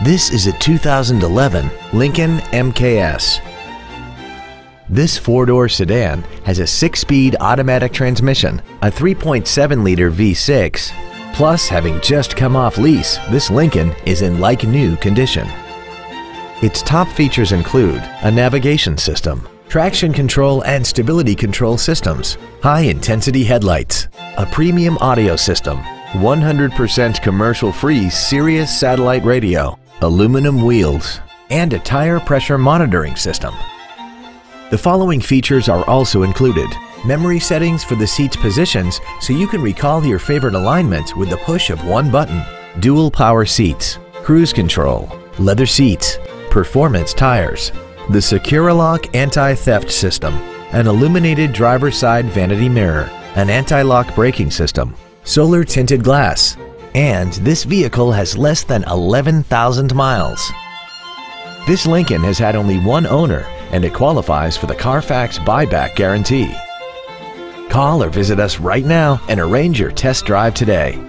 This is a 2011 Lincoln MKS. This four-door sedan has a 6-speed automatic transmission, a 3.7-liter V6, plus having just come off lease, this Lincoln is in like-new condition. Its top features include a navigation system, traction control and stability control systems, high-intensity headlights, a premium audio system, 100% commercial-free Sirius satellite radio, aluminum wheels, and a tire pressure monitoring system. The following features are also included: memory settings for the seat's positions so you can recall your favorite alignments with the push of one button, dual power seats, cruise control, leather seats, performance tires, the SecuriLock anti-theft system, an illuminated driver's side vanity mirror, an anti-lock braking system, solar tinted glass, and this vehicle has less than 11,000 miles. This Lincoln has had only one owner and it qualifies for the Carfax buyback guarantee. Call or visit us right now and arrange your test drive today.